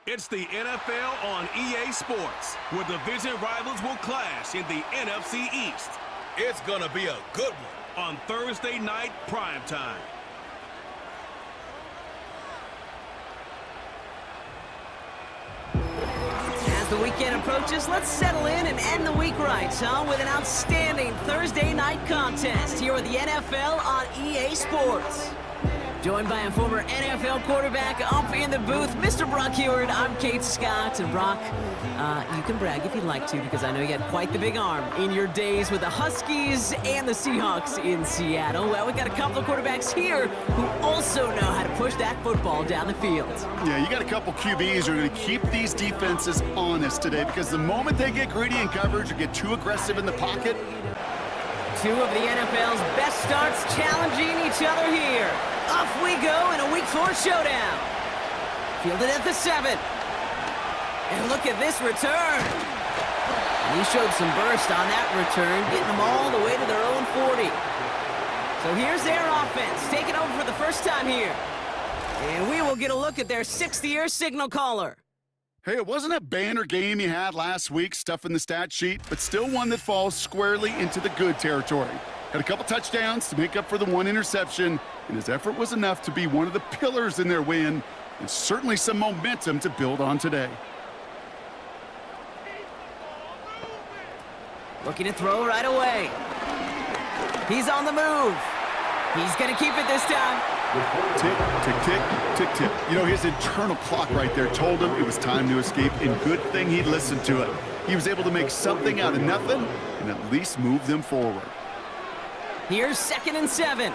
It's the NFL on EA Sports, where division rivals will clash in the NFC East. It's gonna be a good one on Thursday night primetime. As the weekend approaches, let's settle in and end the week right, with an outstanding Thursday night contest here with the NFL on EA Sports. Joined by a former NFL quarterback up in the booth, Mr. Brock Heward. I'm Kate Scott. And Brock, you can brag if you'd like to, because I know you had quite the big arm in your days with the Huskies and the Seahawks in Seattle. Well, we got a couple of quarterbacks here who also know how to push that football down the field. Yeah, you got a couple QBs who are going to keep these defenses honest today, because the moment they get greedy in coverage or get too aggressive in the pocket. Two of the NFL's best starts challenging each other here. Off we go in a Week 4 showdown. Fielded at the 7. And look at this return. And he showed some burst on that return, getting them all the way to their own 40. So here's their offense, taking over for the first time here. And we will get a look at their 6th-year signal caller. Hey, it wasn't a banner game you had last week, stuffing the stat sheet, but still one that falls squarely into the good territory. Had a couple touchdowns to make up for the one interception, and his effort was enough to be one of the pillars in their win, and certainly some momentum to build on today. Looking to throw right away. He's on the move. He's going to keep it this time. Tick, tick, tick, tick, tick. You know, his internal clock right there told him it was time to escape, and good thing he listened to it. He was able to make something out of nothing and at least move them forward. Here's 2nd and 7.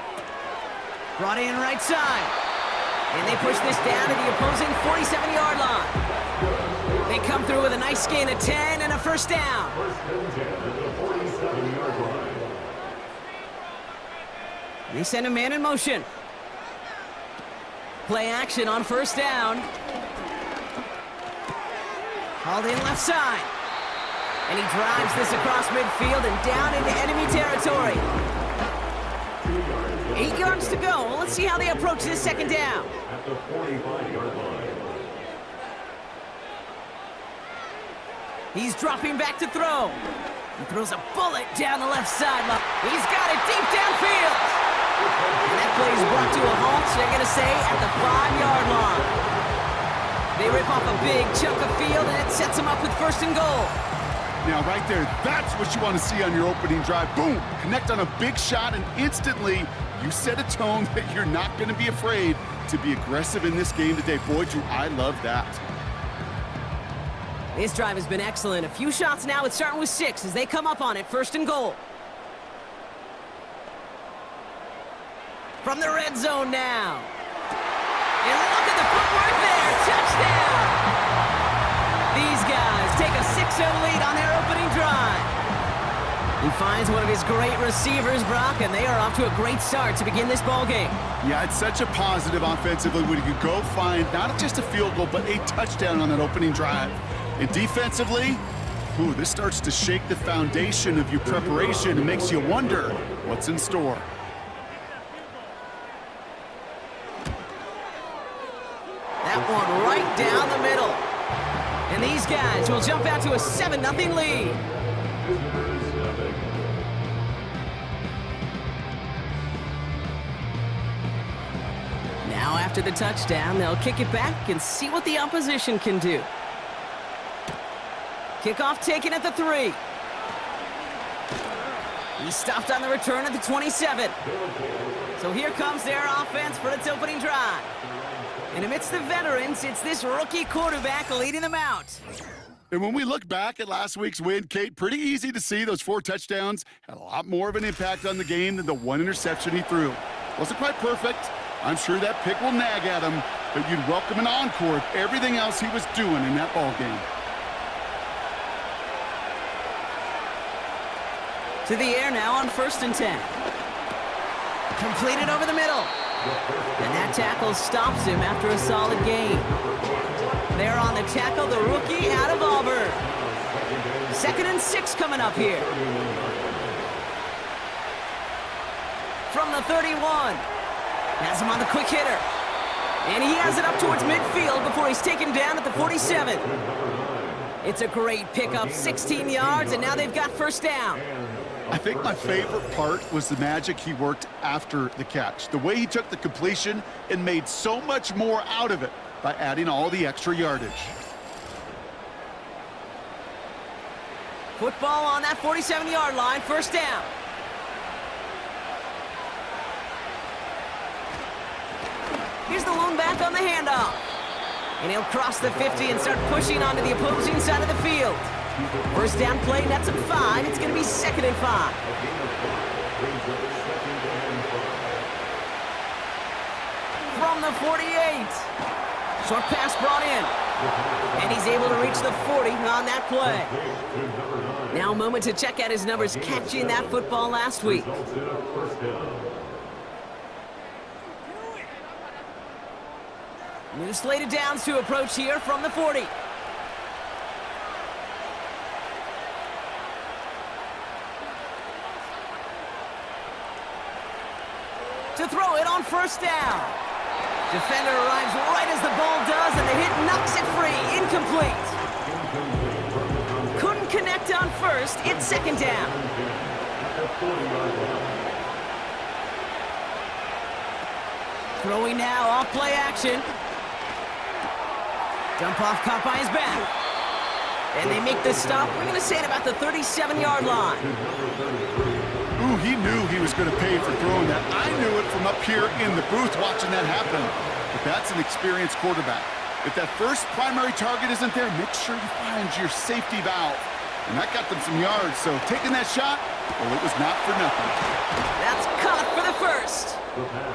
Brought in right side. And they push this down to the opposing 47-yard line. They come through with a nice gain of 10 and a first down. They send a man in motion. Play action on first down. Hauled in left side. And he drives this across midfield and down into enemy territory. 8 yards to go. Well, let's see how they approach this second down. At the 45-yard line. He's dropping back to throw. He throws a bullet down the left side. He's got it deep downfield. And that play is brought to a halt, so they're going to say at the 5-yard line. They rip off a big chunk of field, and it sets them up with 1st and goal. Now, right there, that's what you want to see on your opening drive. Boom! Connect on a big shot, and instantly you set a tone that you're not going to be afraid to be aggressive in this game today. Boy, do I love that. This drive has been excellent. A few shots now. It's starting with 6 as they come up on it. 1st and goal. From the red zone now. And look at the footwork there. Touchdown! These guys take a 6-0 lead on their opening drive. He finds one of his great receivers, Brock, and they are off to a great start to begin this ball game. Yeah, it's such a positive offensively when you can go find not just a field goal, but a touchdown on that opening drive. And defensively, this starts to shake the foundation of your preparation and makes you wonder what's in store. That one right down the middle. And these guys will jump out to a 7-0 lead. Now after the touchdown, they'll kick it back and see what the opposition can do. Kickoff taken at the 3. He stopped on the return at the 27. So here comes their offense for its opening drive. And amidst the veterans, it's this rookie quarterback leading them out. And when we look back at last week's win, Kate, pretty easy to see those 4 touchdowns had a lot more of an impact on the game than the 1 interception he threw. Wasn't quite perfect. I'm sure that pick will nag at him, but you'd welcome an encore of everything else he was doing in that ball game. To the air now on 1st and 10. Completed over the middle. And that tackle stops him after a solid gain. They're on the tackle, the rookie out of Auburn. 2nd and 6 coming up here. From the 31. Has him on the quick hitter. And he has it up towards midfield before he's taken down at the 47. It's a great pickup, 16 yards, and now they've got first down. I think my favorite part was the magic he worked after the catch. The way he took the completion and made so much more out of it by adding all the extra yardage. Football on that 47-yard line, first down. Here's the lone back on the handoff. And he'll cross the 50 and start pushing onto the opposing side of the field. First down play, that's at 5. It's going to be 2nd and 5. From the 48. Short pass brought in. And he's able to reach the 40 on that play. Now a moment to check out his numbers catching that football last week. New slate of downs to approach here from the 40. To throw it on first down. Defender arrives right as the ball does, and the hit knocks it free. Incomplete. Couldn't connect on first. It's second down. Throwing now, off play action. Dump off caught by his back. And they make the stop. We're going to say at about the 37-yard line. Ooh, he knew he was going to pay for throwing that. I knew it from up here in the booth watching that happen. But that's an experienced quarterback. If that first primary target isn't there, make sure you find your safety valve. And that got them some yards, so taking that shot, well, it was not for nothing. That's caught for the first.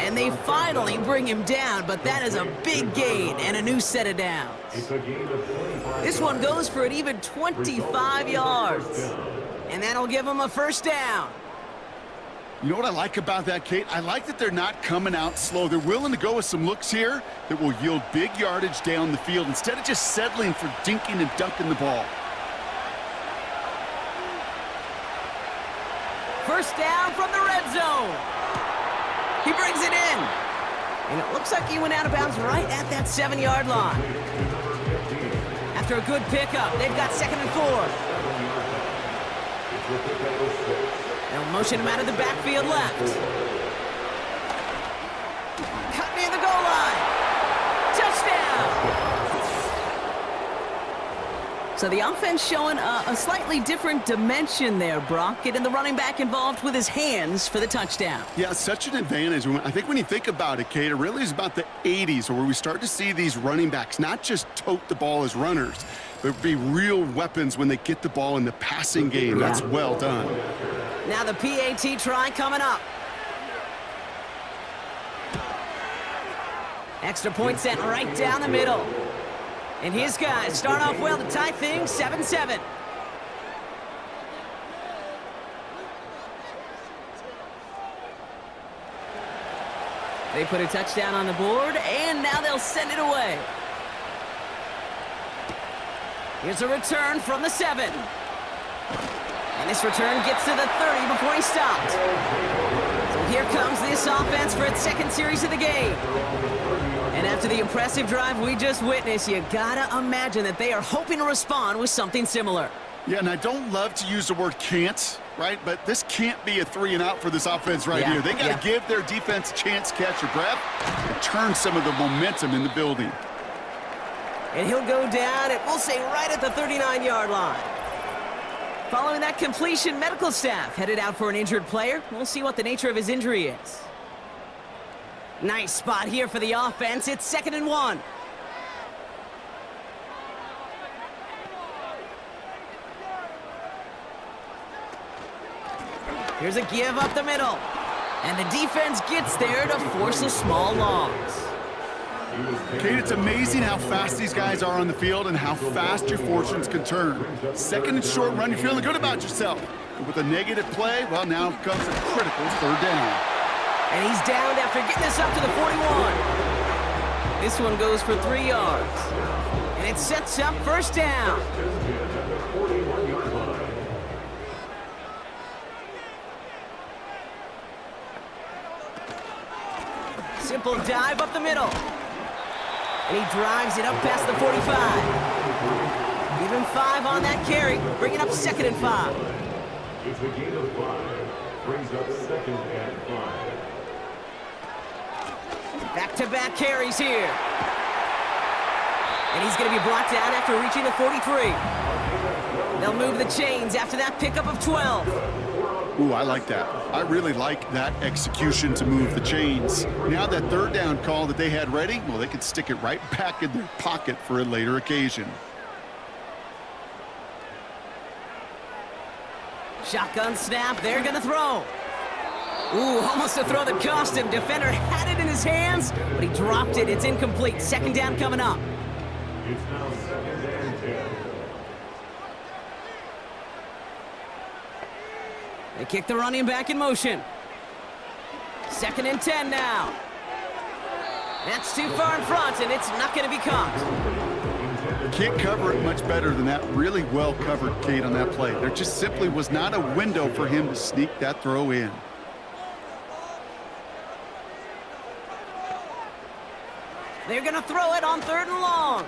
And they finally bring him down, but that is a big gain and a new set of downs. This one goes for an even 25 yards. And that'll give him a first down. You know what I like about that, Kate? I like that they're not coming out slow. They're willing to go with some looks here that will yield big yardage down the field instead of just settling for dinking and dunking the ball. First down from the red zone. He brings it in. And it looks like he went out of bounds right at that 7-yard line. After a good pickup, they've got 2nd and 4. They'll motion him out of the backfield left. Cut near the goal line. Touchdown! So the offense showing a slightly different dimension there, Brock. Getting the running back involved with his hands for the touchdown. Yeah, such an advantage. I think when you think about it, Kate, it really is about the 80s where we start to see these running backs not just tote the ball as runners, but be real weapons when they get the ball in the passing game. That's well done. Now the PAT try coming up. Extra point sent right down the middle. And his guys start off well to tie things 7-7. They put a touchdown on the board, and now they'll send it away. Here's a return from the 7. And this return gets to the 30 before he stopped. So here comes this offense for its second series of the game. And after the impressive drive we just witnessed, you gotta imagine that they are hoping to respond with something similar. Yeah, and I don't love to use the word can't, right? But this can't be a 3-and-out for this offense right here. They got to give their defense a chance to catch your breath and turn some of the momentum in the building. And he'll go down, and we'll say right at the 39-yard line. Following that completion, medical staff headed out for an injured player. We'll see what the nature of his injury is. Nice spot here for the offense. It's 2nd and 1. Here's a give up the middle. And the defense gets there to force a small loss. Kate, it's amazing how fast these guys are on the field and how fast your fortunes can turn. 2nd and short run, you're feeling good about yourself. But with a negative play, well, now comes a critical 3rd down. And he's downed after getting this up to the 41. This one goes for 3 yards. And it sets up first down. Simple dive up the middle. And he drives it up past the 45. Give him 5 on that carry, bringing up 2nd and 5. It's a gain of 5. Brings up 2nd and 5. Back-to-back carries here. And he's going to be brought down after reaching the 43. They'll move the chains after that pickup of 12. Ooh, I like that. I really like that execution to move the chains. Now that 3rd down call that they had ready, well, they could stick it right back in their pocket for a later occasion. Shotgun snap, they're going to throw. Ooh, almost a throw that cost him. Defender had it in his hands, but he dropped it. It's incomplete. 2nd down coming up. It's now 2nd and 10. They kick the running back in motion. 2nd and 10 now. That's too far in front, and it's not going to be caught. Can't cover it much better than that. Really well covered, Kate, on that play. There just simply was not a window for him to sneak that throw in. They're going to throw it on 3rd and long.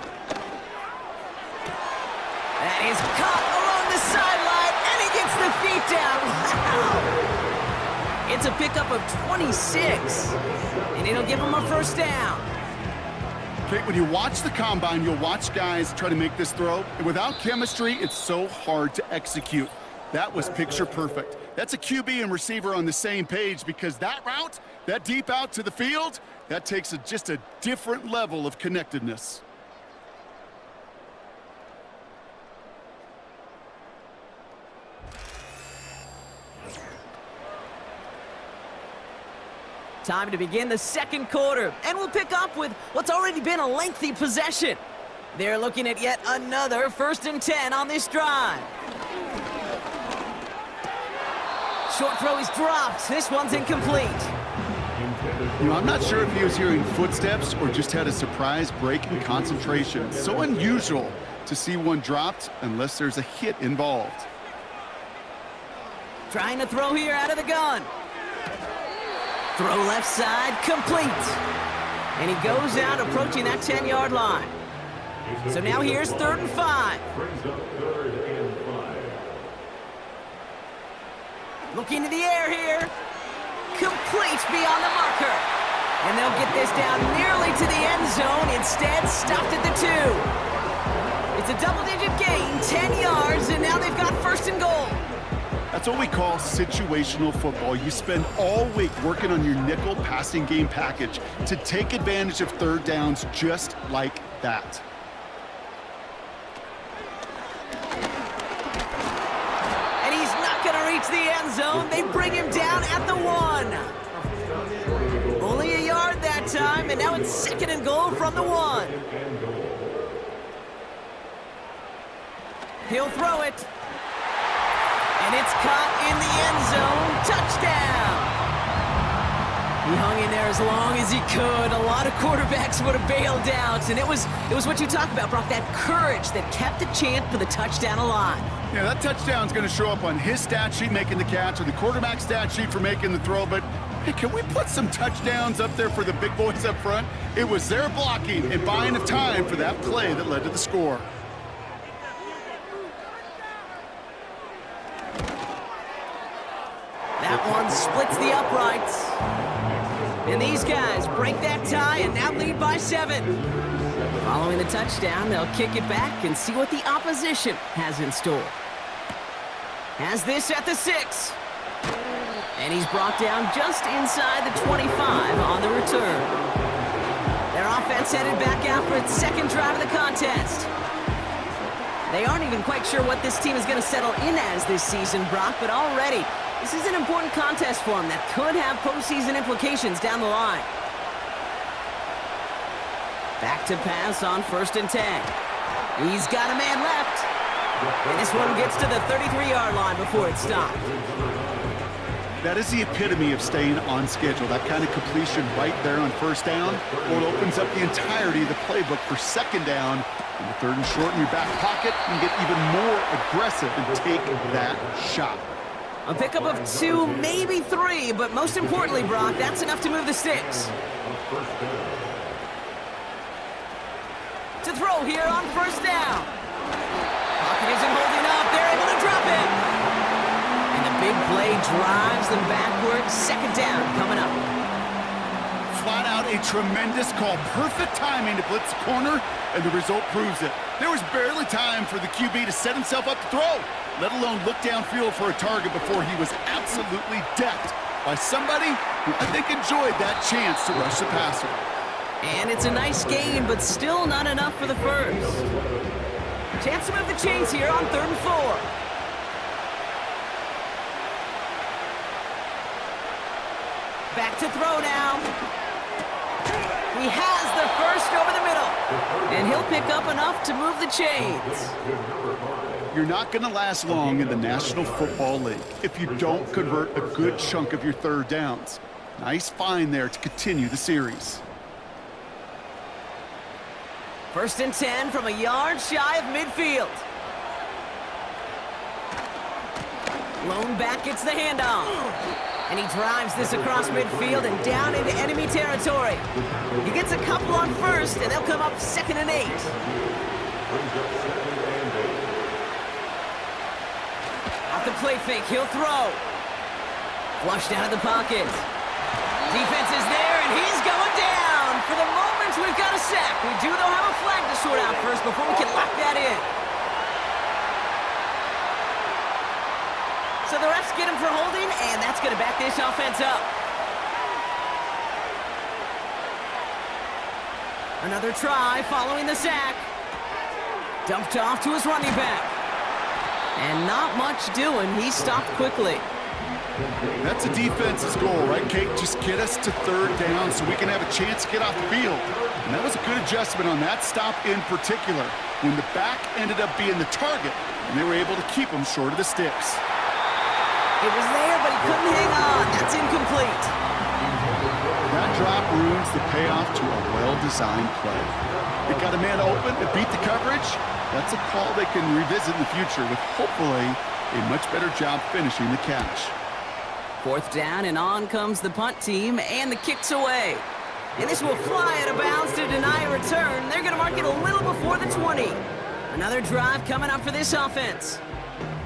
That is caught along the sideline, and he gets the feet down. Wow! It's a pickup of 26, and it'll give him a 1st down. Kate, when you watch the combine, you'll watch guys try to make this throw, and without chemistry, it's so hard to execute. That was picture perfect. That's a QB and receiver on the same page, because that route, that deep out to the field, that takes just a different level of connectedness. Time to begin the 2nd quarter, and we'll pick up with what's already been a lengthy possession. They're looking at yet another 1st and 10 on this drive. Short throw is dropped. This one's incomplete. You know, I'm not sure if he was hearing footsteps or just had a surprise break in concentration. It's so unusual to see one dropped unless there's a hit involved. Trying to throw here out of the gun. Throw left side, complete. And he goes out approaching that 10-yard line. So now here's 3rd and 5. Brings up 3rd and 5. Looking to the air here. Complete beyond the marker. And they'll get this down nearly to the end zone. Instead, stopped at the 2. It's a double-digit gain, 10 yards, and now they've got 1st and goal. That's what we call situational football. You spend all week working on your nickel passing game package to take advantage of 3rd downs just like that. And he's not going to reach the end zone. They bring him down at the 1. Only a yard that time, and now it's 2nd and goal from the 1. He'll throw it. And it's caught in the end zone. Touchdown! He hung in there as long as he could. A lot of quarterbacks would have bailed out. And it was what you talk about, Brock, that courage that kept the chant for the touchdown alive. Yeah, that touchdown's going to show up on his stat sheet making the catch or the quarterback stat sheet for making the throw. But, hey, can we put some touchdowns up there for the big boys up front? It was their blocking and buying of time for that play that led to the score. That one splits the uprights. And these guys break that tie and now lead by 7. Following the touchdown, they'll kick it back and see what the opposition has in store. Has this at the 6. And he's brought down just inside the 25 on the return. Their offense headed back out for its 2nd drive of the contest. They aren't even quite sure what this team is going to settle in as this season, Brock, but already this is an important contest for them that could have postseason implications down the line. Back to pass on 1st and 10. He's got a man left. And this one gets to the 33-yard line before it's stopped. That is the epitome of staying on schedule. That kind of completion right there on 1st down, or it opens up the entirety of the playbook for 2nd down. In the 3rd and short in your back pocket, you can get even more aggressive and take that shot. A pickup of 2, maybe 3, but most importantly, Brock, that's enough to move the sticks. to throw here on first down. Pocket isn't holding up. They're able to drop it. And the big play drives them backwards. Second down coming up. Flat out a tremendous call. Perfect timing to blitz the corner, and the result proves it. There was barely time for the QB to set himself up to throw, let alone look downfield for a target before he was absolutely decked by somebody who I think enjoyed that chance to rush the passer. And it's a nice gain, but still not enough for the first. Chance to move the chains here on 3rd and 4. Back to throw now. He has the first over the middle. And he'll pick up enough to move the chains. You're not going to last long in the National Football League if you don't convert a good chunk of your third downs. Nice find there to continue the series. 1st and 10 from a yard shy of midfield. Lone back gets the handoff. And he drives this across midfield and down into enemy territory. He gets a couple on first, and they'll come up 2nd and 8. Off the play fake, he'll throw. Flushed out of the pocket. Defense is there, and he's going down. For the moment, we've got a sack. We do, though, have a flag to sort out first before we can lock that in. So the refs get him for holding, and that's going to back this offense up. Another try following the sack. Dumped off to his running back. And not much doing. He stopped quickly. That's the defense's goal, right, Kate? Just get us to 3rd down so we can have a chance to get off the field. And that was a good adjustment on that stop in particular, when the back ended up being the target, and they were able to keep him short of the sticks. It was there, but he couldn't hang on. That's incomplete. That drop ruins the payoff to a well-designed play. It got a man open, it beat the coverage. That's a call they can revisit in the future with hopefully a much better job finishing the catch. 4th down, and on comes the punt team, and the kick's away. And this will fly out of bounds to deny a return. They're going to mark it a little before the 20. Another drive coming up for this offense.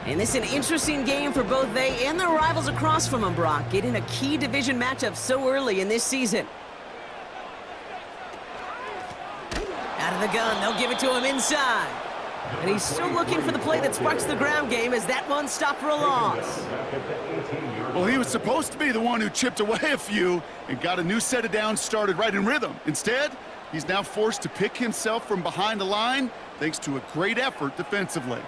And this is an interesting game for both they and their rivals across from them, Brock, getting a key division matchup so early in this season. Out of the gun, they'll give it to him inside. And he's still looking for the play that sparks the ground game as that one stopped for a loss. Well, he was supposed to be the one who chipped away a few and got a new set of downs started right in rhythm. Instead, he's now forced to pick himself from behind the line thanks to a great effort defensively.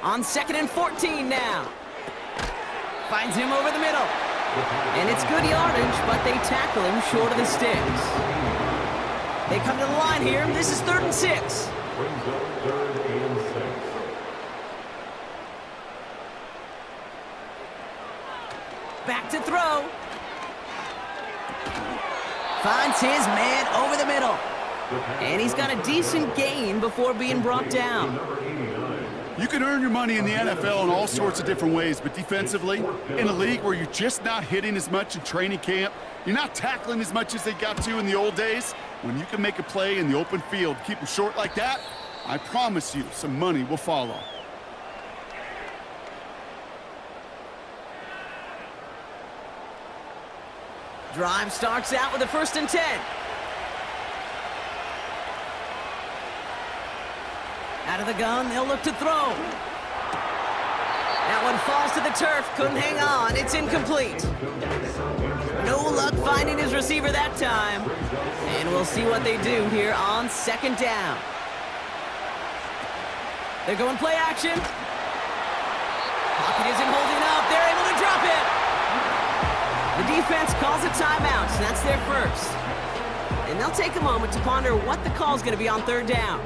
On 2nd and 14 now. Finds him over the middle. And it's good yardage, but they tackle him short of the sticks. They come to the line here. This is 3rd and 6. Brings up 3rd and 6. Back to throw. Finds his man over the middle. And he's got a decent gain before being brought down. You can earn your money in the NFL in all sorts of different ways, but defensively, in a league where you're just not hitting as much in training camp, you're not tackling as much as they got to in the old days, when you can make a play in the open field, keep them short like that, I promise you some money will follow. Drive starts out with a 1st and 10. Out of the gun, they'll look to throw. That one falls to the turf, couldn't hang on, it's incomplete. No luck finding his receiver that time. And we'll see what they do here on 2nd down. They're going play action. Pocket isn't holding up, they're able to drop it. The defense calls a timeout, so that's their first. And they'll take a moment to ponder what the call's going to be on 3rd down.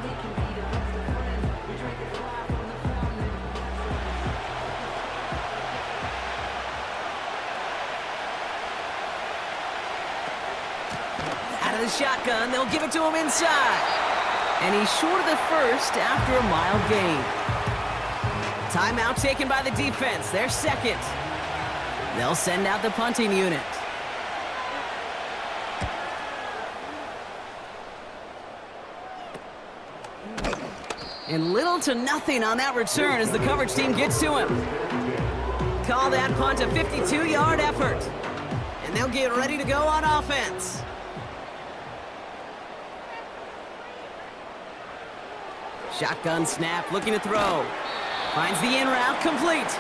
The shotgun, they'll give it to him inside. And he's short of the first after a mild gain. Timeout taken by the defense, their 2nd. They'll send out the punting unit. And little to nothing on that return as the coverage team gets to him. Call that punt a 52-yard effort. And they'll get ready to go on offense. Shotgun snap, looking to throw. Finds the in route, complete.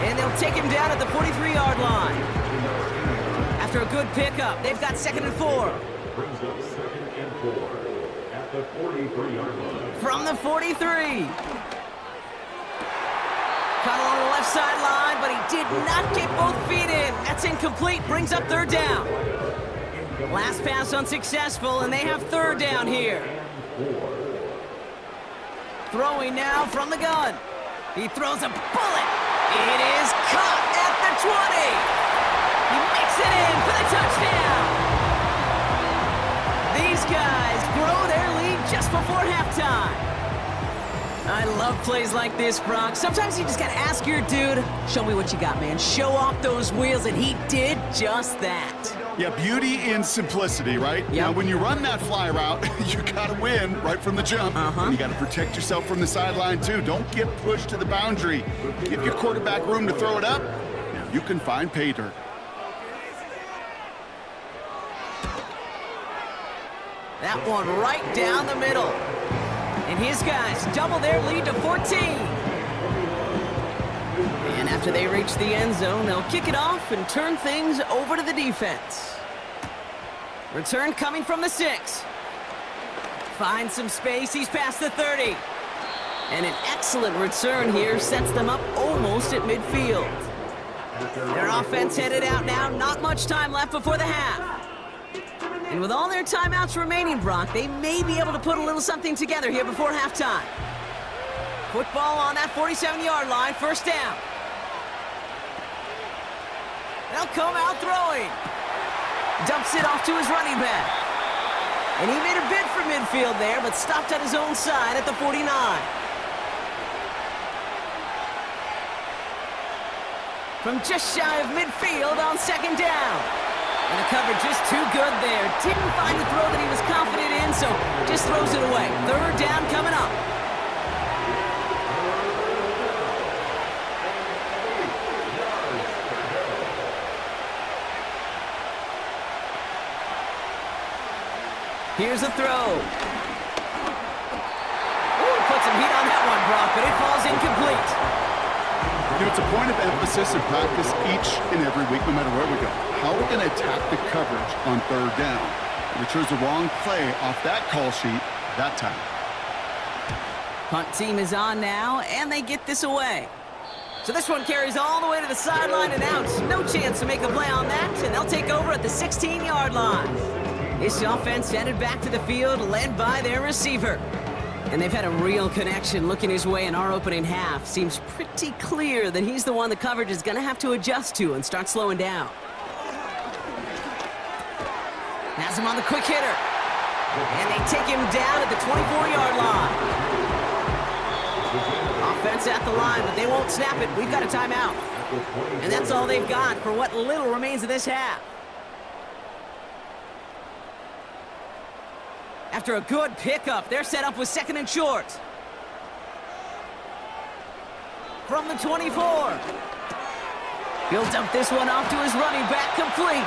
And they'll take him down at the 43-yard line. After a good pickup, they've got 2nd and 4. Brings up 2nd and 4 at the 43-yard line. From the 43. Caught along the left sideline, but he did not get both feet in. That's incomplete, brings up 3rd down. Last pass unsuccessful, and they have 3rd down here. Throwing now from the gun. He throws a bullet. It is caught at the 20. He makes it in for the touchdown. These guys grow their lead just before halftime. I love plays like this, Brock. Sometimes you just gotta ask your dude, show me what you got, man. Show off those wheels, and he did just that. Yeah, beauty in simplicity, right? Yep. Now, when you run that fly route, you gotta win right from the jump. And you gotta protect yourself from the sideline, too. Don't get pushed to the boundary. Give your quarterback room to throw it up. Now you can find pay dirt. That one right down the middle. And his guys double their lead to 14. And after they reach the end zone, they'll kick it off and turn things over to the defense. Return coming from the 6. Finds some space. He's past the 30. And an excellent return here sets them up almost at midfield. Their offense headed out now. Not much time left before the half. And with all their timeouts remaining, Brock, they may be able to put a little something together here before halftime. Football on that 47-yard line, 1st down. They'll come out throwing. Dumps it off to his running back. And he made a bid for midfield there, but stopped at his own side at the 49. From just shy of midfield on 2nd down. And the coverage just too good there. Didn't find the throw that he was confident in, so just throws it away. 3rd down coming up. Here's a throw. Ooh, put some heat on that one, Brock, but it falls incomplete. You know, it's a point of emphasis and practice each and every week, no matter where we go. How are we going to attack the coverage on 3rd down? We chose the wrong play off that call sheet that time. Punt team is on now, and they get this away. So this one carries all the way to the sideline and out. No chance to make a play on that, and they'll take over at the 16-yard line. This offense headed back to the field, led by their receiver. And they've had a real connection looking his way in our opening half. Seems pretty clear that he's the one the coverage is going to have to adjust to and start slowing down. Has him on the quick hitter. And they take him down at the 24-yard line. Offense at the line, but they won't snap it. We've got a timeout. And that's all they've got for what little remains of this half. After a good pickup, they're set up with 2nd and short. From the 24. He'll dump this one off to his running back, complete.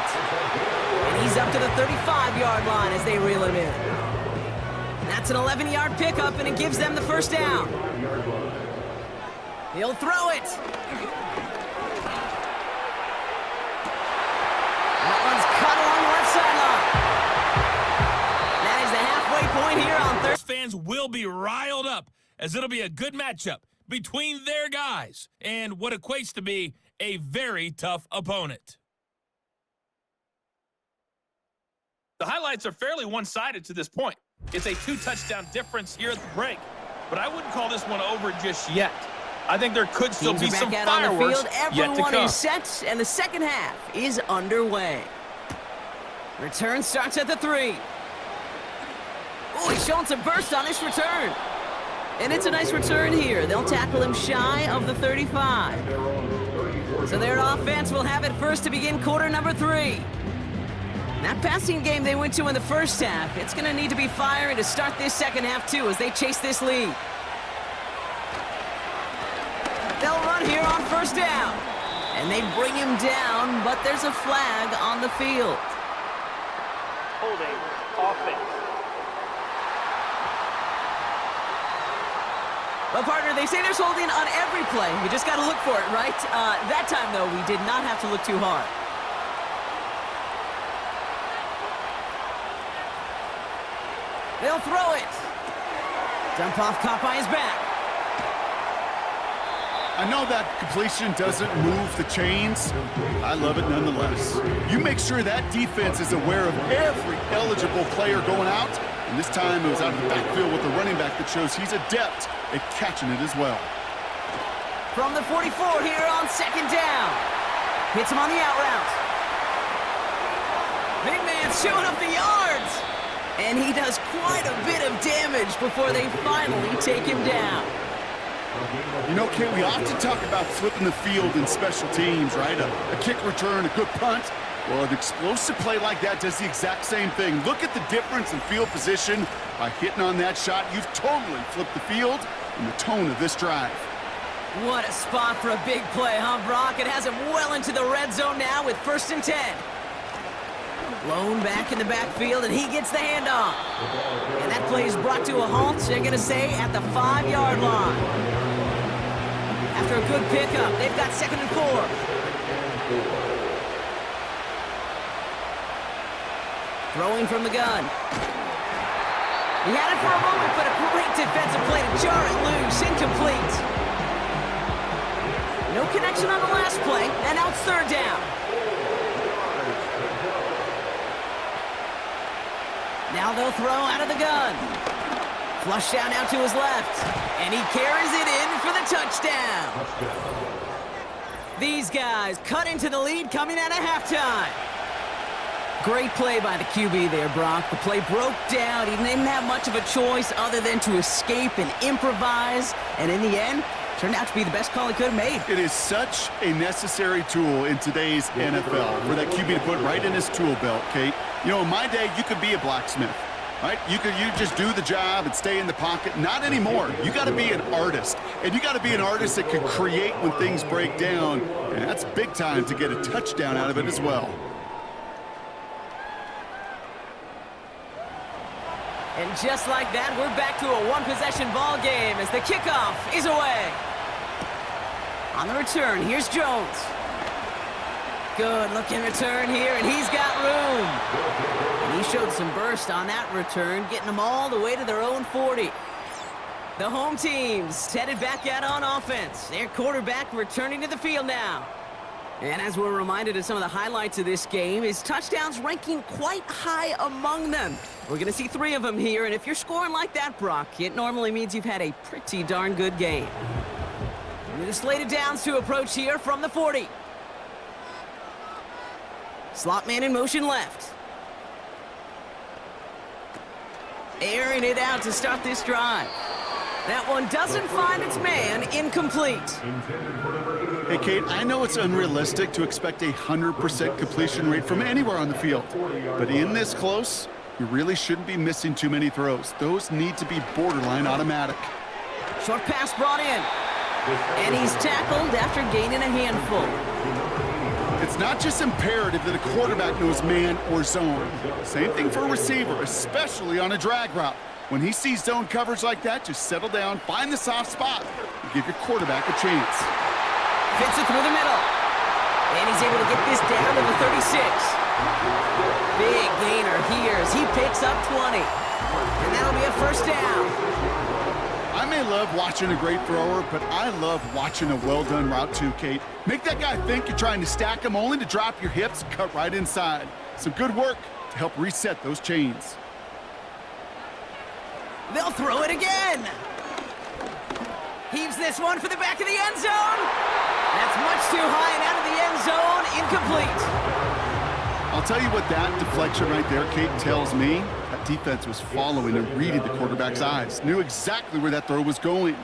And he's up to the 35-yard line as they reel him in. That's an 11-yard pickup, and it gives them the 1st down. He'll throw it. That one's cut along the left sideline. That is the halfway point here on 3rd. Fans will be riled up as it'll be a good matchup between their guys and what equates to be a very tough opponent. The highlights are fairly one-sided to this point. It's a 2-touchdown difference here at the break, but I wouldn't call this one over just yet. I think there could still be some fireworks yet to Everyone come. is set, and the second half is underway. Return starts at the 3. Oh, he's showing some burst on this return. And it's a nice return here. They'll tackle him shy of the 35. So their offense will have it first to begin quarter number 3. That passing game they went to in the first half, it's going to need to be fiery to start this second half, too, as they chase this lead. They'll run here on first down. And they bring him down, but there's a flag on the field. Holding offense. Well, partner, they say there's holding on every play. You just got to look for it, right? That time, though, we did not have to look too hard. They'll throw it. Dump off, caught by his back. I know that completion doesn't move the chains. I love it nonetheless. You make sure that defense is aware of every eligible player going out. And this time it was out of the backfield with the running back that shows he's adept at catching it as well. From the 44 here on second down. Hits him on the out route. Big man showing up the yards. And he does quite a bit of damage before they finally take him down. You know, Kate, we often talk about flipping the field in special teams, right? A kick return, a good punt. Well, an explosive play like that does the exact same thing. Look at the difference in field position. By hitting on that shot, you've totally flipped the field and the tone of this drive. What a spot for a big play, huh, Brock? It has him well into the red zone now with 1st and 10. Blown back in the backfield, and he gets the handoff. And that play is brought to a halt, they're going to say, at the 5-yard line. After a good pickup, they've got 2nd and 4. Throwing from the gun. He had it for a moment, but a great defensive play to jar it loose. Incomplete. No connection on the last play, and now it's 3rd down. Now they'll throw out of the gun. Flush down now to his left. And he carries it in for the touchdown. These guys cut into the lead coming out of halftime. Great play by the QB there, Brock. The play broke down. He didn't have much of a choice other than to escape and improvise. And in the end, turned out to be the best call he could have made. It is such a necessary tool in today's NFL for that QB to put right in his tool belt, Kate. You know, in my day, you could be a blacksmith, right? You just do the job and stay in the pocket. Not anymore. You got to be an artist. And you got to be an artist that can create when things break down. And that's big time to get a touchdown out of it as well. And just like that, we're back to a one-possession ball game as the kickoff is away. On the return, here's Jones. Good looking return here, and he's got room. And he showed some burst on that return, getting them all the way to their own 40. The home team's headed back out on offense. Their quarterback returning to the field now. And as we're reminded of some of the highlights of this game, his touchdowns ranking quite high among them. We're going to see 3 of them here, and if you're scoring like that, Brock, it normally means you've had a pretty darn good game. And the slated downs to approach here from the 40. Slot man in motion left. Airing it out to start this drive. That one doesn't find its man. Incomplete. Hey, Kate, I know it's unrealistic to expect a 100% completion rate from anywhere on the field. But in this close, you really shouldn't be missing too many throws. Those need to be borderline automatic. Short pass brought in. And he's tackled after gaining a handful. It's not just imperative that a quarterback knows man or zone. Same thing for a receiver, especially on a drag route. When he sees zone coverage like that, just settle down, find the soft spot, and give your quarterback a chance. Fits it through the middle. And he's able to get this down to the 36. Big gainer here as he picks up 20. And that'll be a 1st down. I may love watching a great thrower, but I love watching a well-done route too, Kate. Make that guy think you're trying to stack him only to drop your hips and cut right inside. Some good work to help reset those chains. They'll throw it again. Heaves this one for the back of the end zone. That's much too high and out of the end zone. Incomplete. I'll tell you what that deflection right there, Kate, tells me. That defense was following and reading the quarterback's eyes. Knew exactly where that throw was going.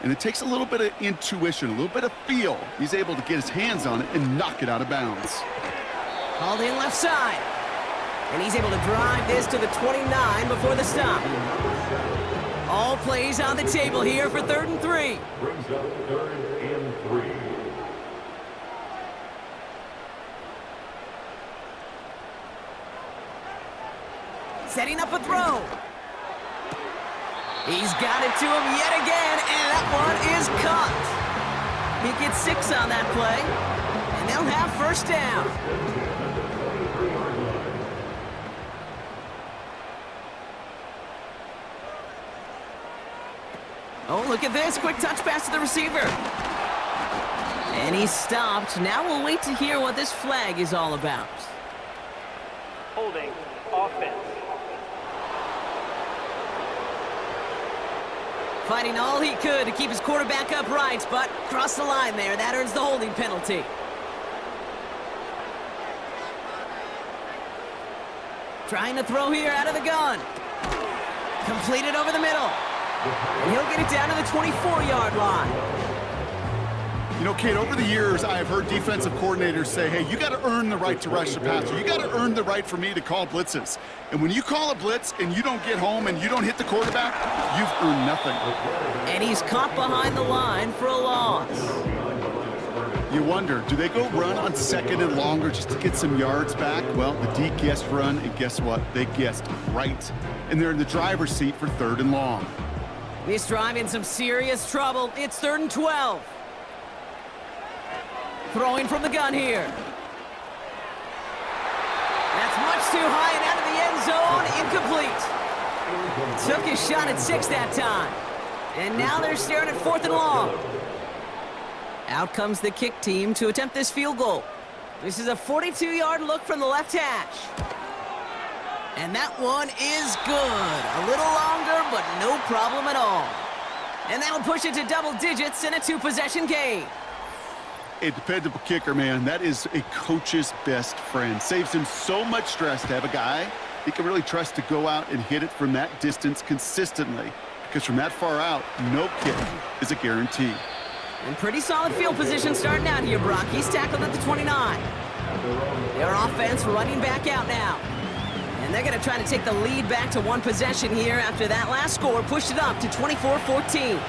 And it takes a little bit of intuition, a little bit of feel. He's able to get his hands on it and knock it out of bounds. Hauled in left side. And he's able to drive this to the 29 before the stop. All plays on the table here for 3rd and 3. Brings up 3rd and 3. Setting up a throw. He's got it to him yet again, and that one is caught. He gets 6 on that play, and they'll have 1st down. Oh, look at this. Quick touch pass to the receiver. And he's stopped. Now we'll wait to hear what this flag is all about. Holding. Offense. Fighting all he could to keep his quarterback upright, but crossed the line there. That earns the holding penalty. Trying to throw here out of the gun. Completed over the middle. And he'll get it down to the 24-yard line. You know, Kate, over the years, I have heard defensive coordinators say, hey, you got to earn the right to rush the passer. You got to earn the right for me to call blitzes. And when you call a blitz and you don't get home and you don't hit the quarterback, you've earned nothing. And he's caught behind the line for a loss. You wonder, do they go run on 2nd and longer just to get some yards back? Well, the D guessed run, and guess what? They guessed right. And they're in the driver's seat for 3rd and long. This drive in some serious trouble. It's 3rd and 12. Throwing from the gun here. That's much too high and out of the end zone. Incomplete. Took his shot at 6 that time. And now they're staring at 4th and long. Out comes the kick team to attempt this field goal. This is a 42-yard look from the left hash. And that one is good. A little longer, but no problem at all. And that'll push it to double digits in a 2-possession game. A dependable kicker, man. That is a coach's best friend. Saves him so much stress to have a guy he can really trust to go out and hit it from that distance consistently. Because from that far out, no kick is a guarantee. And pretty solid field position starting out here, Brock. He's tackled at the 29. Their offense running back out now. And they're going to try to take the lead back to 1 possession here after that last score pushed it up to 24-14.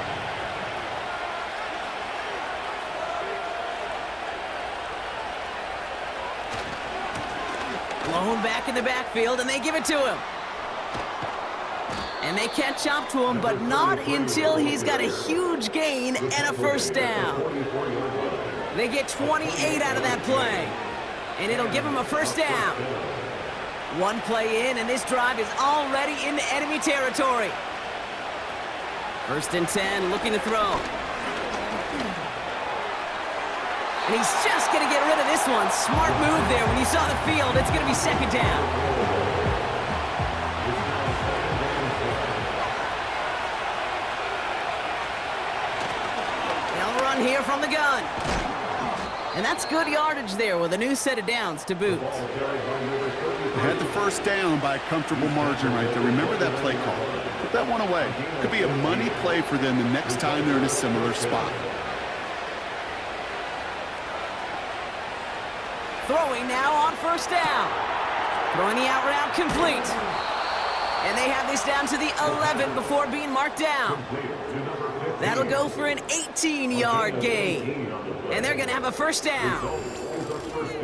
Blown back in the backfield, and they give it to him. And they catch up to him, but not until he's got a huge gain and a 1st down. They get 28 out of that play, and it'll give him a 1st down. 1 play in, and this drive is already into enemy territory. 1st and 10, looking to throw. And he's just going to get rid of this one. Smart move there. When you saw the field, it's going to be 2nd down. They'll run here from the gun. And that's good yardage there with a new set of downs to boot. Had the 1st down by a comfortable margin right there. Remember that play call. Put that one away. Could be a money play for them the next time they're in a similar spot. Throwing now on 1st down. Throwing the out route complete. And they have this down to the 11 before being marked down. That'll go for an 18-yard gain. And they're going to have a 1st down.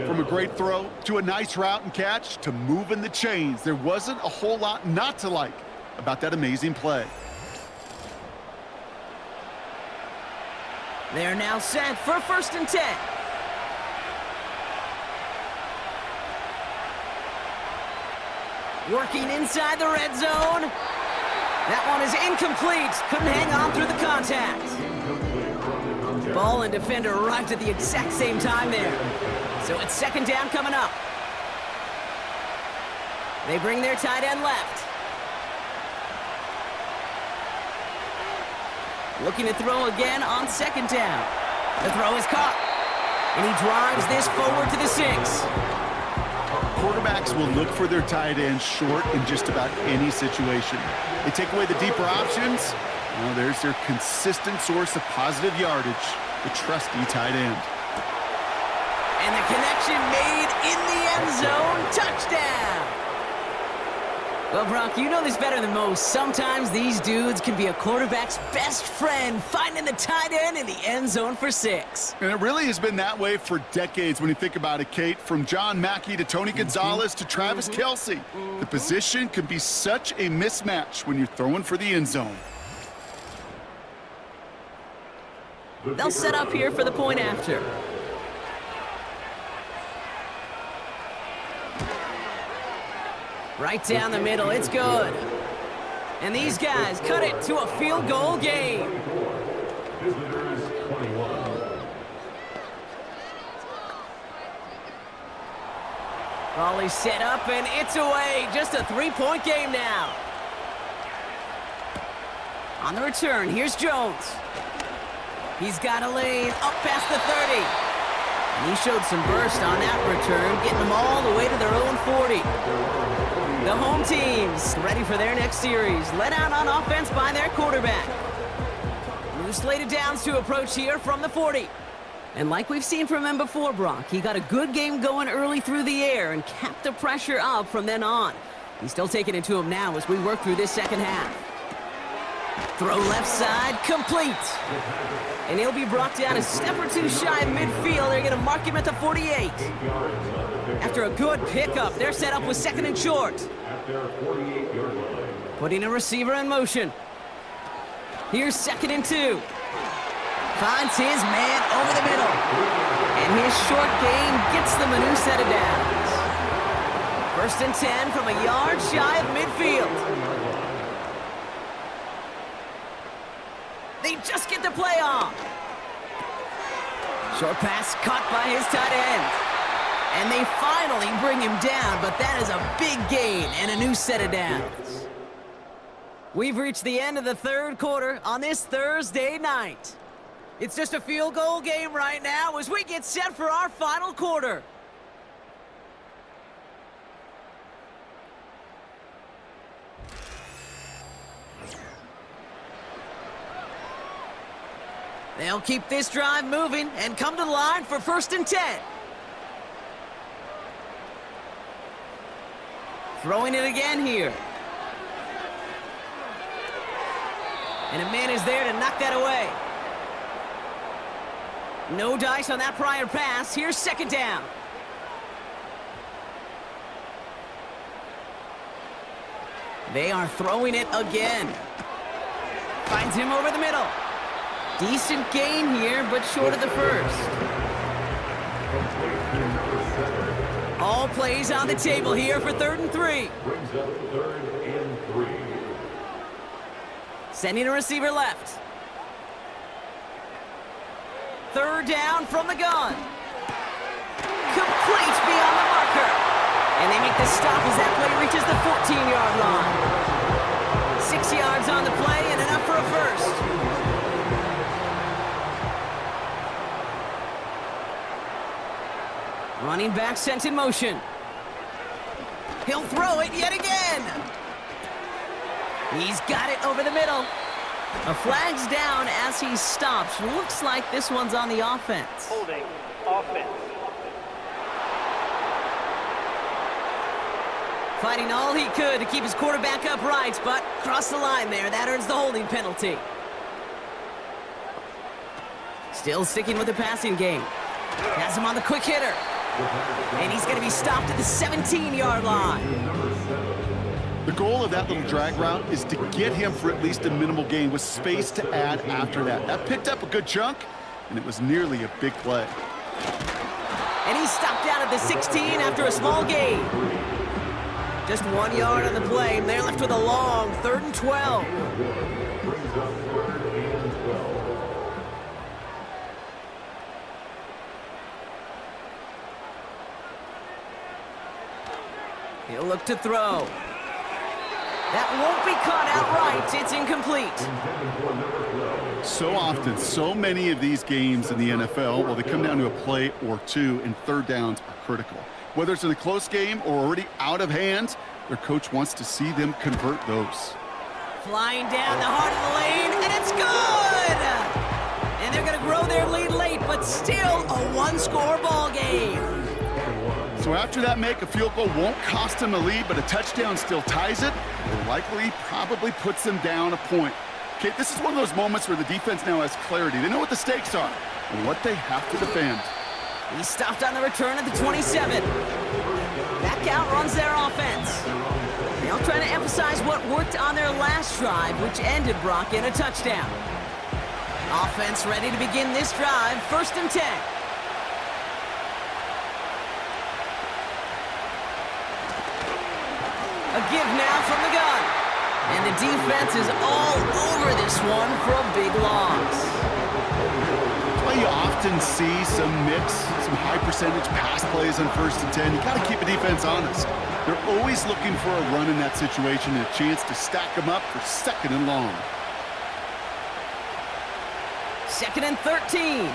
From a great throw to a nice route and catch to moving the chains, there wasn't a whole lot not to like about that amazing play. They're now set for 1st and 10. Working inside the red zone. That one is incomplete. Couldn't hang on through the contact. Ball and defender arrived at the exact same time there. So it's 2nd down coming up. They bring their tight end left. Looking to throw again on 2nd down. The throw is caught. And he drives this forward to the 6. Quarterbacks will look for their tight end short in just about any situation. They take away the deeper options. Well, there's their consistent source of positive yardage, the trusty tight end. And the connection made in the end zone. Touchdown! Well, Brock, you know this better than most. Sometimes these dudes can be a quarterback's best friend, finding the tight end in the end zone for 6. And it really has been that way for decades when you think about it, Kate. From John Mackey to Tony Gonzalez to Travis Kelce. The position can be such a mismatch when you're throwing for the end zone. They'll set up here for the point after. Right down the middle, it's good. And these guys cut it to a field goal game. Visitors 21. Ball is set up and it's away. Just a 3-point game now. On the return, here's Jones. He's got a lane up past the 30. And he showed some burst on that return, getting them all the way to their own 40. The home team's ready for their next series, led out on offense by their quarterback. New slated downs to approach here from the 40. And like we've seen from him before, Brock, he got a good game going early through the air and kept the pressure up from then on. He's still taking it to him now as we work through this second half. Throw left side, complete. And he'll be brought down a step or two shy of midfield. They're going to mark him at the 48. After a good pickup, they're set up with 2nd and short. At their 48-yard line. Putting a receiver in motion. Here's 2nd and 2. Finds his man over the middle. And his short gain gets them a new set of downs. 1st and 10 from a yard shy of midfield. They just get the play off. Short pass caught by his tight end. And they finally bring him down, but that is a big gain and a new set of downs. We've reached the end of the 3rd quarter on this Thursday night. It's just a field goal game right now as we get set for our final quarter. They'll keep this drive moving and come to the line for 1st and 10. Throwing it again here. And a man is there to knock that away. No dice on that prior pass. Here's 2nd down. They are throwing it again. Finds him over the middle. Decent gain here, but short of the 1st. All plays on the table here for 3rd and 3. Brings up 3rd and 3. Sending a receiver left. 3rd down from the gun. Complete beyond the marker. And they make the stop as that play reaches the 14-yard line. 6 yards on the play and enough for a 1st. Running back sent in motion. He'll throw it yet again. He's got it over the middle. A flag's down as he stops. Looks like this one's on the offense. Holding. Offense. Fighting all he could to keep his quarterback upright, but crossed the line there. That earns the holding penalty. Still sticking with the passing game. Has him on the quick hitter. And he's going to be stopped at the 17-yard line. The goal of that little drag route is to get him for at least a minimal gain with space to add after that. That picked up a good chunk, and it was nearly a big play. And he's stopped down at the 16 after a small gain. Just 1 yard on the play, and they're left with a long 3rd and 12. Brings up 3rd and 12. He'll look to throw. That won't be caught outright. It's incomplete. So often, so many of these games in the NFL, well, they come down to a play or two, and 3rd downs are critical. Whether it's in a close game or already out of hand, their coach wants to see them convert those. Flying down the heart of the lane, and it's good! And they're going to grow their lead late, but still a 1-score ball game. So So after that make, a field goal won't cost them a lead, but a touchdown still ties it, or likely probably puts them down a point. Okay, this is one of those moments where the defense now has clarity. They know what the stakes are and what they have to defend. He stopped on the return at the 27. Back out runs their offense. They'll try to emphasize what worked on their last drive, which ended, Brock, in a touchdown. Offense ready to begin this drive, 1st and 10. A give now from the gun. And the defense is all over this one for a big loss. That's why you often see some mix, some high percentage pass plays on 1st and 10. You got to keep the defense honest. They're always looking for a run in that situation and a chance to stack them up for 2nd and long. 2nd and 13.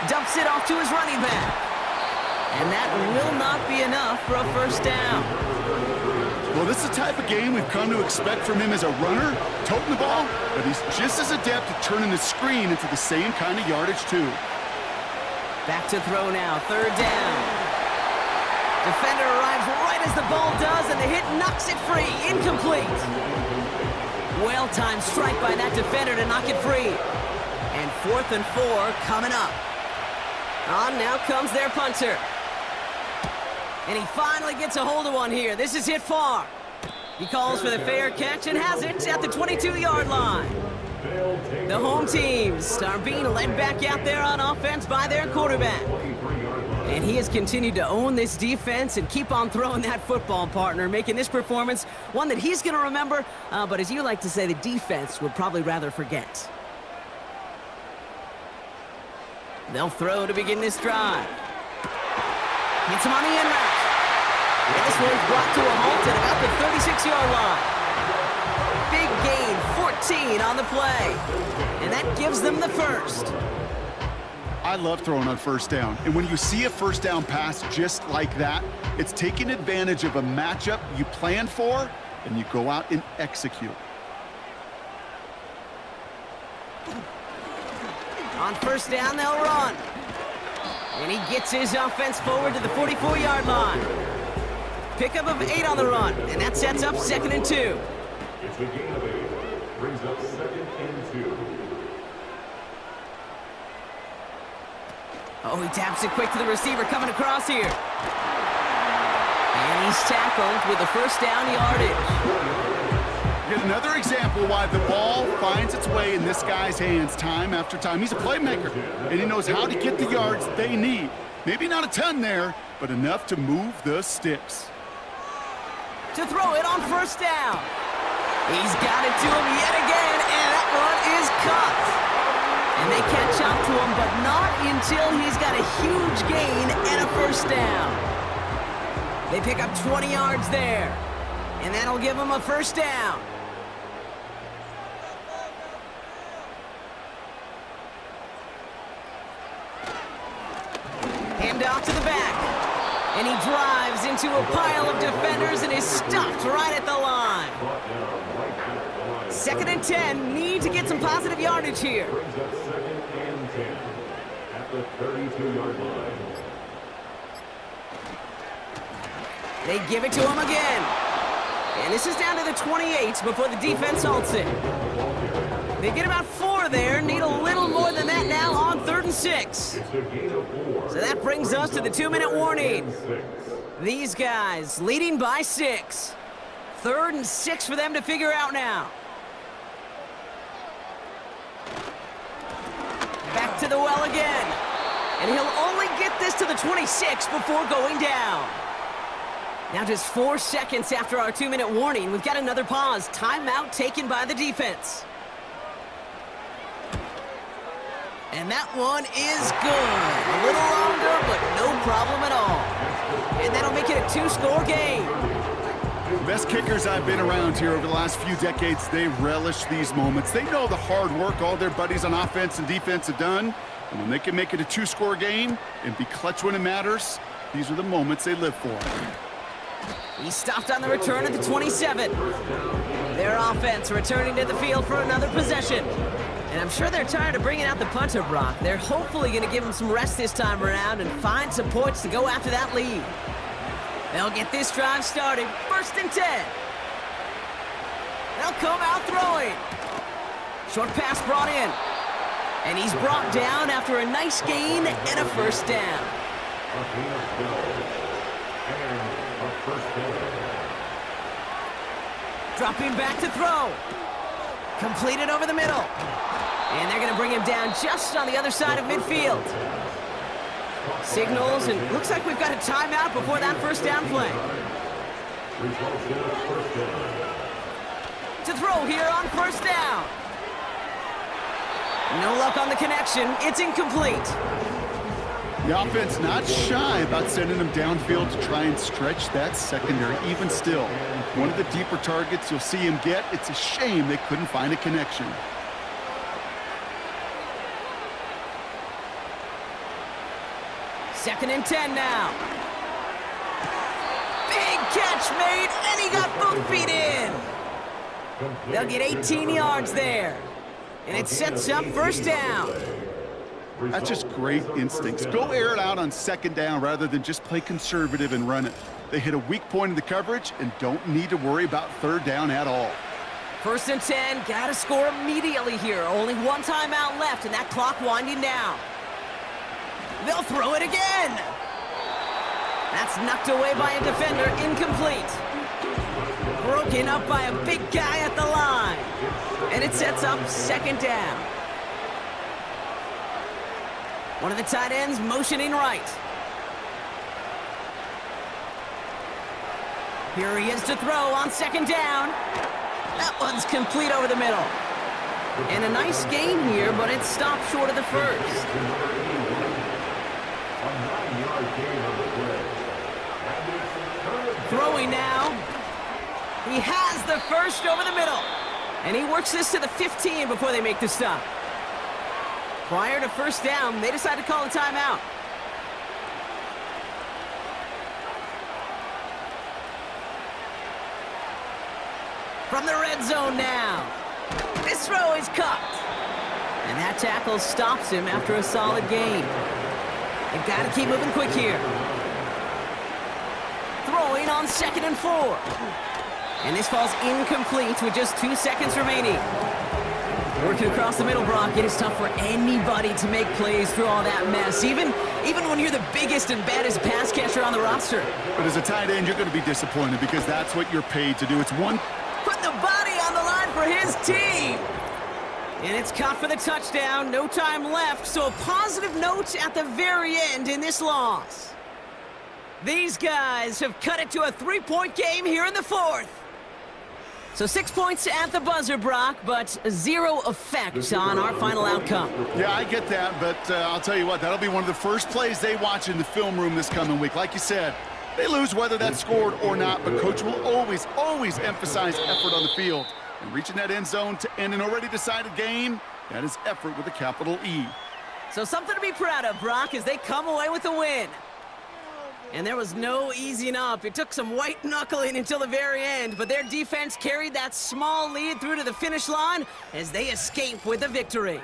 Dumps it off to his running back. And that will not be enough for a 1st down. Well, this is the type of game we've come to expect from him as a runner, toting the ball, but he's just as adept at turning the screen into the same kind of yardage, too. Back to throw now, 3rd down. Defender arrives right as the ball does, and the hit knocks it free. Incomplete. Well-timed strike by that defender to knock it free. And 4th and 4 coming up. On now comes their punter. And he finally gets a hold of one here. This is hit far. He calls for the fair catch and has it at the 22-yard line. The home teams are being led back out there on offense by their quarterback. And he has continued to own this defense and keep on throwing that football, partner, making this performance one that he's going to remember, but as you like to say, the defense would probably rather forget. They'll throw to begin this drive. Hits him on the end route. And this one's brought to a halt at about the 36-yard line. Big gain, 14 on the play. And that gives them the 1st. I love throwing on 1st down. And when you see a 1st down pass just like that, it's taking advantage of a matchup you plan for, and you go out and execute. On 1st down, they'll run. And he gets his offense forward to the 44-yard line. Pickup of 8 on the run, and that sets up 2nd and 2. It's a gain of 8. Brings up 2nd and 2. Oh, he taps it quick to the receiver coming across here. And he's tackled with the 1st down yardage. Yet another example why the ball finds its way in this guy's hands time after time. He's a playmaker, and he knows how to get the yards they need. Maybe not a ton there, but enough to move the sticks. To throw it on 1st down. He's got it to him yet again, and that one is caught. And they catch up to him, but not until he's got a huge gain and a 1st down. They pick up 20 yards there, and that'll give him a 1st down. Handoff to the back. And he drives into a pile of defenders and is stopped right at the line. 2nd and 10. Need to get some positive yardage here. Brings up 2nd and 10 at the 32-yard line. They give it to him again. And this is down to the 28 before the defense halts it. They get about 4 there. Need a little more than that now on 3rd and 6. It's a gain of 4. So that brings us to the 2-minute warning. These guys leading by 6. 3rd and 6 for them to figure out now. Back to the well again. And he'll only get this to the 26 before going down. Now just 4 seconds after our 2-minute warning, we've got another pause. Timeout taken by the defense. And that one is good. A little longer, but no problem at all. And that'll make it a 2-score game. The best kickers I've been around here over the last few decades, they relish these moments. They know the hard work all their buddies on offense and defense have done. And when they can make it a 2-score game and be clutch when it matters, these are the moments they live for. He stopped on the return at the 27. Their offense returning to the field for another possession. And I'm sure they're tired of bringing out the punter, Brock. They're hopefully going to give him some rest this time around and find some points to go after that lead. They'll get this drive started. 1st and 10. They'll come out throwing. Short pass brought in. And he's brought down after a nice gain and a 1st down. Dropping back to throw. Completed over the middle. And they're going to bring him down just on the other side of midfield. Signals, and looks like we've got a timeout before that 1st down play. To throw here on 1st down. No luck on the connection. It's incomplete. The offense not shy about sending them downfield to try and stretch that secondary. Even still, one of the deeper targets you'll see him get. It's a shame they couldn't find a connection. Second and 10 now. Big catch made, and he got both feet in. They'll get 18 yards there. And it sets up 1st down. That's just great instincts. Go air it out on 2nd down rather than just play conservative and run it. They hit a weak point in the coverage and don't need to worry about 3rd down at all. 1st and 10, gotta score immediately here. Only one timeout left and that clock winding down. They'll throw it again. That's knocked away by a defender, incomplete. Broken up by a big guy at the line. And it sets up 2nd down. One of the tight ends motioning right. Here he is to throw on 2nd down. That one's complete over the middle. And a nice gain here, but it stopped short of the 1st. Throwing now. He has the 1st over the middle. And he works this to the 15 before they make the stop. Prior to 1st down, they decide to call a timeout. From the red zone now. This throw is caught. And that tackle stops him after a solid gain. They've got to keep moving quick here. Throwing on 2nd and 4. And this falls incomplete with just 2 seconds remaining. Working across the middle, Brock, it is tough for anybody to make plays through all that mess, even when you're the biggest and baddest pass catcher on the roster. But as a tight end, you're going to be disappointed because that's what you're paid to do. It's one. Put the body on the line for his team. And it's caught for the touchdown. No time left, so a positive note at the very end in this loss. These guys have cut it to a 3-point game here in the 4th. So 6 points at the buzzer, Brock, but 0 effect on our final outcome. Yeah, I get that, but I'll tell you what, that'll be one of the first plays they watch in the film room this coming week. Like you said, they lose whether that's scored or not, but Coach will always emphasize effort on the field. And reaching that end zone to end an already decided game, that is effort with a capital E. So something to be proud of, Brock, as they come away with a win. And there was no easing up. It took some white knuckling until the very end, but their defense carried that small lead through to the finish line as they escape with a victory.